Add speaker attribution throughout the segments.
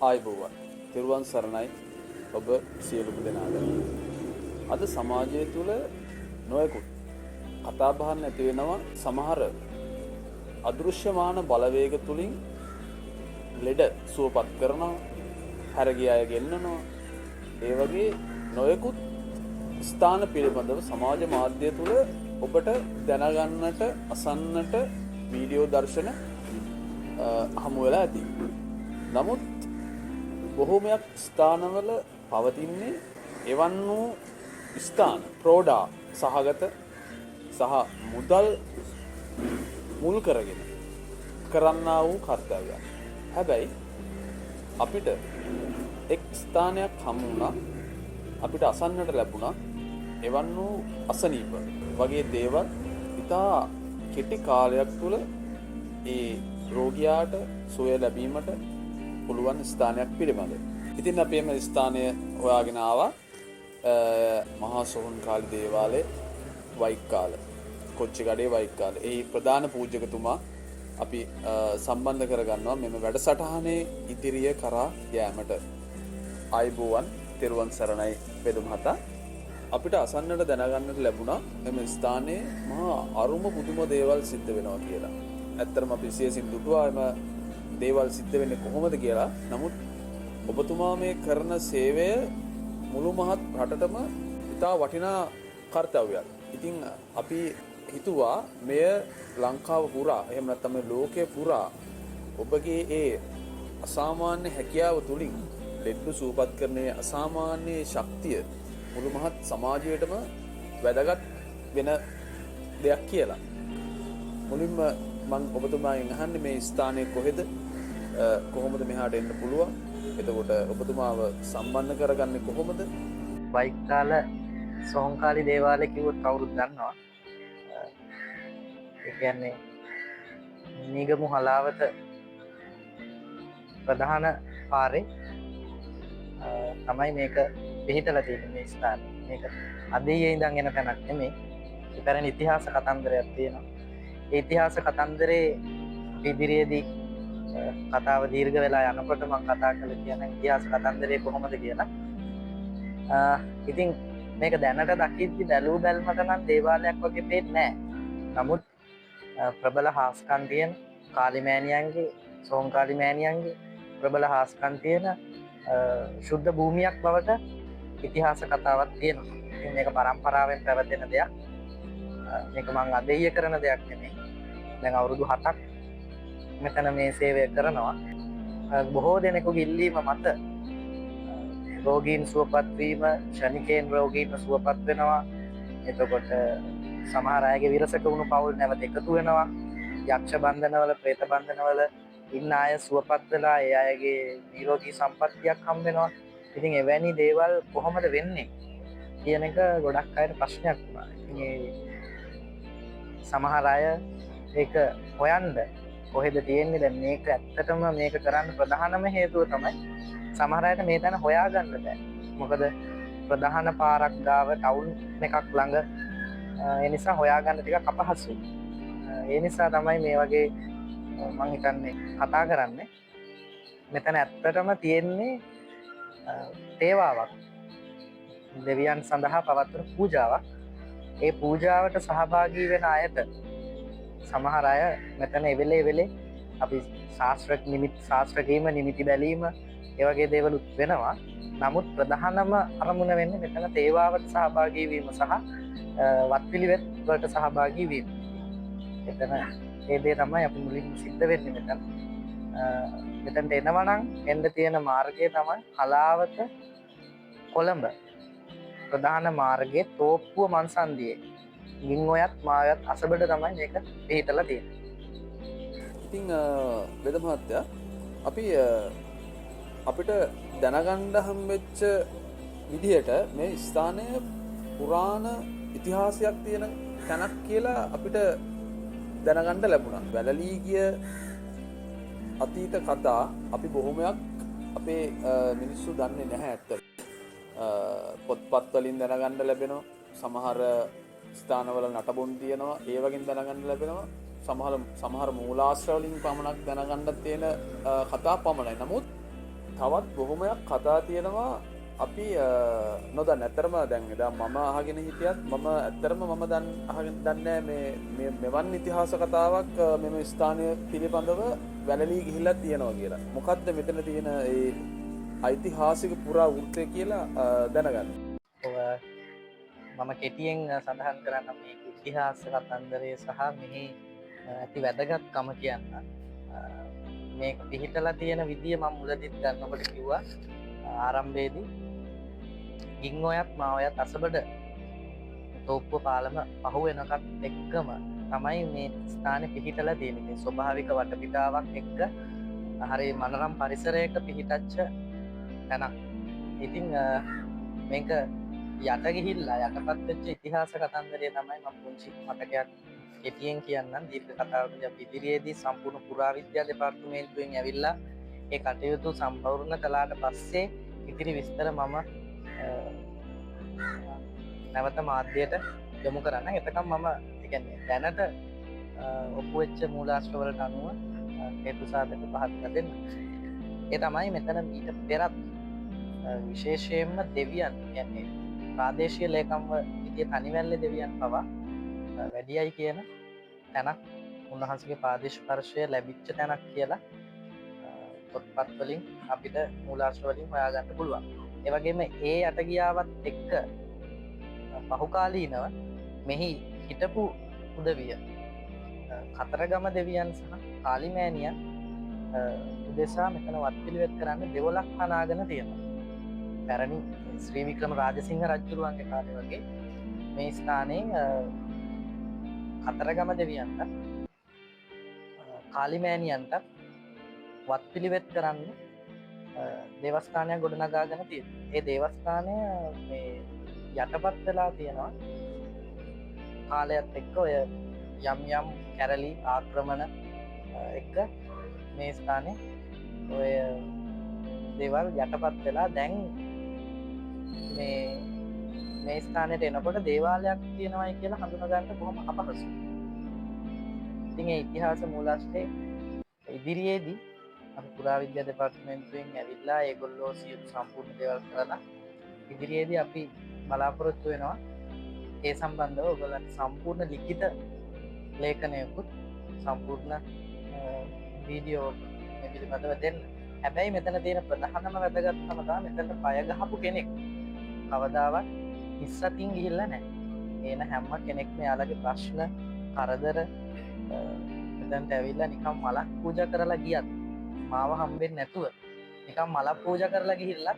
Speaker 1: ආයුබෝවන් තිරුවන් සරණයි ඔබ සියලුම දෙනාට. අද සමාජය තුළ නොයෙකුත් කතාබහක් ඇති වෙනවා සමහර අදෘශ්‍යමාන බලවේග තුලින් ලෙඩ සුවපත් කරනවා, හැරගිය අය ගෙන්නනවා. ඒ වගේ නොයෙකුත් ස්ථාන පිළිබඳව සමාජ මාධ්‍ය තුළ ඔබට දැනගන්නට, අසන්නට වීඩියෝ දර්ශන හමු වෙලා ඇති. නමුත් බොහෝමයක් ස්ථානවල පවතින්නේ එවන් වූ ස්ථාන ප්‍රෝඩා සහගත සහ මුදල් මුල් කරගෙන කරන්නා වූ කර්තව්‍යයක්. හැබැයි අපිට එක් ස්ථානයක් හමු වුණා, අපිට අසන්නට ලැබුණා එවන් වූ අසනීප වගේ දේවල් ඉතා කෙටි කාලයක් තුළ ඒ රෝගියාට සුවය ලැබීමට පුළුවන් ස්ථානයක් පිළිබඳ. ඉතින් අපි මේ ස්ථානය හොයාගෙන ආවා මහා සොහොන්කාලි දේවාලයේ වෛක්කාල, කොච්චිකඩේ වෛක්කාල. එහි ප්‍රධාන පූජකතුමා අපි සම්බන්ධ කරගන්නවා මෙම වැඩසටහනේ ඉදිරිය කරා යෑමට. ආයුබෝවන් තෙරුවන් සරණයි පෙදුම් මහතා. අපිට අසන්නට දැනගන්නට ලැබුණා මෙම ස්ථානයේ මහා අරුම පුදුම දේවල් සිද්ධ වෙනවා කියලා. ඇත්තටම අපි සියසින් දුටුවා එම දේවල් සිද්ධ වෙන්නේ කොහොමද කියලා. නමුත් ඔබතුමා මේ කරන සේවය මුළු මහත් රටටම ඉතා වටිනා කර්තව්‍යයක්. ඉතින් අපි හිතුවා මෙය ලංකාව පුරා, එහෙම නැත්නම් මේ ලෝකය පුරා ඔබගේ ඒ අසාමාන්‍ය හැකියාව තුලින් ලෙඩ සූපත් කරන්නේ අසාමාන්‍ය ශක්තිය මුළු මහත් සමාජයටම වැදගත් වෙන දෙයක් කියලා. මුලින්ම මම ඔබතුමාගෙන් අහන්නේ මේ ස්ථානය කොහෙද, කොහොමද මෙහාට එන්න පුළුවන්, එතකොට ඔබතුමාව සම්බන්ධ කරගන්නේ කොහොමද?
Speaker 2: වෛක්කාල සොහොන්කාලි දේවාලය කිව්වොත් කවුරුත් දන්නවා. ඒ කියන්නේ නිගමු හලාවත ප්‍රධාන පාරේ තමයි මේක පිහිටලා තියෙන්නේ මේ ස්ථානය. මේක අදීයේ ඉඳන් එන තැනක් නෙමෙයි. ඉපැරණි ඉතිහාස කතන්දරයක් තියෙනවා. ඒ ඉතිහාස කතන්දරේ ඉදිරියේදී කතාව දීර්ඝ වෙලා යනකොට මම කතා කළේ කියන ඉතිහාස කතන්දරේ කොහොමද කියලා. ඉතින් මේක දැනට දකිද්දි බැලූ බැල්මට නම් දේවාලයක් වගේ පේන්නේ නැහැ. නමුත් ප්‍රබල හාස්කම් තියෙන කාලිමෑණියන්ගේ, සොහොන්කාලිමෑණියන්ගේ ප්‍රබල හාස්කම් තියෙන ශුද්ධ භූමියක් බවට ඉතිහාස කතාවක් තියෙනවා. ඉතින් මේක පරම්පරාවෙන් පැවතෙන දෙයක්. මේක මම අදෙය කරන දෙයක් නෙමෙයි. දැන් අවුරුදු 7ක් මෙතන මේ සේවය කරනවා. බොහෝ දෙනෙකුගේ ඉල්ලීම මත රෝගීන් සුවපත් වීම, ශනිකේන් රෝගීන් සුවපත් වෙනවා. එතකොට සමහර අයගේ විරසක වුණු පවුල් නැවත එකතු වෙනවා. යක්ෂ බන්ධනවල, പ്രേත බන්ධනවල ඉන්න අය සුවපත් වෙලා ඒ අයගේ නිරෝගී සම්පත්තියක් හම් වෙනවා. ඉතින් එවැනි දේවල් කොහොමද වෙන්නේ කියන එක ගොඩක් අයට ප්‍රශ්නයක් වුණා. ඉතින් සමහර අය ඒක හොයන්න කොහෙද තියෙන්නේ, දැන් මේක ඇත්තටම මේක කරන්න ප්‍රධානම හේතුව තමයි සමහර අයට මේ තැන හොයාගන්න බෑ. මොකද ප්‍රධාන පාරක් ගාව ටවුන් එකක් ළඟ, ඒ නිසා හොයාගන්න ටිකක් අපහසුයි. ඒ නිසා තමයි මේ වගේ මම හිතන්නේ කතා කරන්නේ. මෙතන ඇත්තටම තියෙන්නේ තේවාවක්, දෙවියන් සඳහා පවත්වන පූජාවක්. ඒ පූජාවට සහභාගී වෙන අයට සමහර අය මෙතන එවෙලේ අපි ශාස්ත්‍රකීම නිමිති බැලීම ඒ වගේ දේවලුත් වෙනවා. නමුත් ප්‍රධානම අරමුණ වෙන්නේ මෙතන තේවාවට සහභාගී වීම සහ වත්පිළිවෙත් වලට සහභාගී වීම. එතන ඒ දේ තමයි අපි මුලින්ම සිද්ධ වෙන්නේ මෙතන. මෙතනට එනවා නම් එන්න තියෙන මාර්ගය තමයි හලාවත කොළඹ ප්‍රධාන මාර්ගයේ තෝප්පුව මන්සන්දියේ ගින්ඔයත් මායත් අසබඩ තමයි මේක පිහිටලා තියෙන්නේ.
Speaker 1: ඉතින් වෙද මහත්තයා, අපිට දැනගන්න හම්බෙච්ච විදිහට මේ ස්ථානය පුරාණ ඉතිහාසයක් තියෙන තැනක් කියලා අපිට දැනගන්න ලැබුණා. වැළලී ගිය අතීත කතා අපි බොහොමයක් අපේ මිනිස්සු දන්නේ නැහැ ඇත්තට. පොත්පත් වලින් දැනගන්න ලැබෙනවා. සමහර ස්ථානවල නටබුන් තියෙනවා, ඒ වගේම දැනගන්න ලැබෙනවා. සමහර මූලාශ්‍ර වලින් පමණක් දැනගන්න තියෙන කතා පමණයි. නමුත් තවත් බොහොමයක් කතා තියෙනවා අපි නොදන්න ඇත්තරම දැන් එදා මම අහගෙන හිටියත් මම ඇත්තරම මම දන්නේ මේ මෙවන් ඉතිහාස කතාවක් මෙම ස්ථානය පිළිබඳව වැළලී ගිහිල්ලා තියෙනවා කියලා. මොකද්ද මෙතන තියෙන ඒ ඓතිහාසික පුරා වෘත්තය කියලා දැනගන්න.
Speaker 2: මම කෙටියෙන් සඳහන් කරන්න මේ ඉතිහාස කතන්දරය සහ මෙහි ඇති වැදගත්කම කියන්න. මේ පිහිටලා තියෙන විදිය මම මුලදිත් ගන්නකොට කිව්වා ආරම්භයේදී ගින් ඔයත් මා ඔයත් අසබඩ තෝප්පුව පාලම පහු වෙනකත් එක්කම තමයි මේ ස්ථානේ පිහිටලා තියෙන්නේ. ස්වභාවික වටපිටාවක් එක්ක හරි මනරම් පරිසරයක පිහිටච්ච තැනක්. ඉතින් මේක යට ගිහිල්ලා යටපත් වෙච්ච ඉතිහාස කතන්දරය තමයි මම පුංචි මතකයක් කෙටියෙන් කියන්නම්. දීර්ඝ කතාවකදී අපි ඉදිරියේදී සම්පූර්ණ පුරාවිද්‍යා දෙපාර්තමේන්තුවෙන් ඇවිල්ලා ඒ කටයුතු සම්පූර්ණ කළාට පස්සේ ඉතිරි විස්තර මම නැවත මාධ්‍යයට යොමු කරන්න. එතකම් මම කියන්නේ දැනට ඔප්පු වෙච්ච මූලාශ්‍රවලට අනුව හේතු සාධක පහදලා දෙන්න. ඒ තමයි මෙතන ඊට පෙරත් විශේෂයෙන්ම දෙවියන් කියන්නේ ප්‍රාදේශීය ලේකම්ව විදිය තනිවැල්ලේ දෙවියන් පවා වැඩියයි කියන තැනක් උන්වහන්සේගේ පාදේශපර්ශය ලැබිච්ච තැනක් කියලා පොත්පත් වලින් අපිට මූලාශ්‍ර වලින් හොයාගන්න පුළුවන්. ඒ වගේම ඒ අටගියාවත් එක්ක පහුකාලීනව මෙහි හිටපු උදවිය කතරගම දෙවියන් සහ කාලිමෑණියන් උදෙසා මෙතන වත්පිළිවෙත් කරන්න දෙවොලක් හනාගෙන තියෙනවා. පැරණි ශ්‍රී වික්‍රම රාජසිංහ රජුරුවන්ගේ කාලේ වගේ මේ ස්ථානයේ කතරගම දෙවියන්ට කාලිමෑණියන්ට වත්පිළිවෙත් කරන්න දේවස්ථානයක් ගොඩනගාගෙන තියෙනවා. ඒ දේවස්ථානය මේ යටපත් වෙලා තියෙනවා කාලයත් එක්ක ඔය යම් යම් කැරලි ආක්‍රමණ එක්ක මේ ස්ථානයේ ඔය දේවල් යටපත් වෙලා දැන් මේ ස්ථානයට එනකොට දේවාලයක් තියෙනවයි කියලා හඳුනගන්න බොහොම අපහසුයි. ඉතින් ඒ ඉතිහාස මූලාශ්‍රයේ ඉදිරියේදී අපි පුරාවිද්‍යා දෙපාර්තමේන්තුවෙන් ඇවිල්ලා ඒගොල්ලෝ සියලු සම්පූර්ණ දේවල් කරලා ඉදිරියේදී අපි බලාපොරොත්තු වෙනවා ඒ සම්බන්ධව ඔයගොල්ලන්ට සම්පූර්ණ ලිඛිත ලේඛනයකුත් සම්පූර්ණ වීඩියෝ මේ පිළිබඳව දෙන්න. හැබැයි මෙතන තියෙන ප්‍රධානම වැදගත්කම තමයි මෙතන පය ගහපු කෙනෙක් කවදාවත් ඉස්සතින් ගිහිල්ලා නැහැ. එන හැම කෙනෙක්ම යාළගේ ප්‍රශ්න කරදර මෙතනට ඇවිල්ලා නිකන් මලක් පූජා කරලා ගියත් මාව හම්බෙන්නේ නැතුව නිකන් මලක් පූජා කරලා ගිහිල්ලා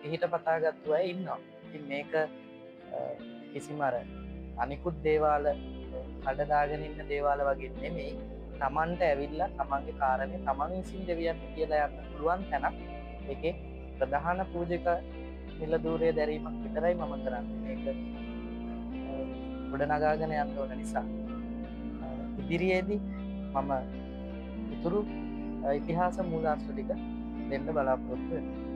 Speaker 2: පිහිට පතාගත්තු අය ඉන්නවා. ඉතින් මේක කිසිම අර අනිකුත් දේවාල කඩදාගෙන ඉන්න දේවාල වගේ නෙමෙයි. තමන්ට ඇවිල්ලා තමන්ගේ කාරණේ තමන් විසින් දෙවියන්ට කියලා යන්න පුළුවන් තැනක්. ඒකේ ප්‍රධාන පූජක නිලධූරයේ දැරීමක් විතරයි මම කරන්නේ. මේක ගොඩනගාගෙන යන්න ඕන නිසා ඉදිරියේදී මම ඉතුරු ඉතිහාස මූලාශ්‍ර ටික දෙන්න බලාපොරොත්තු වෙනවා.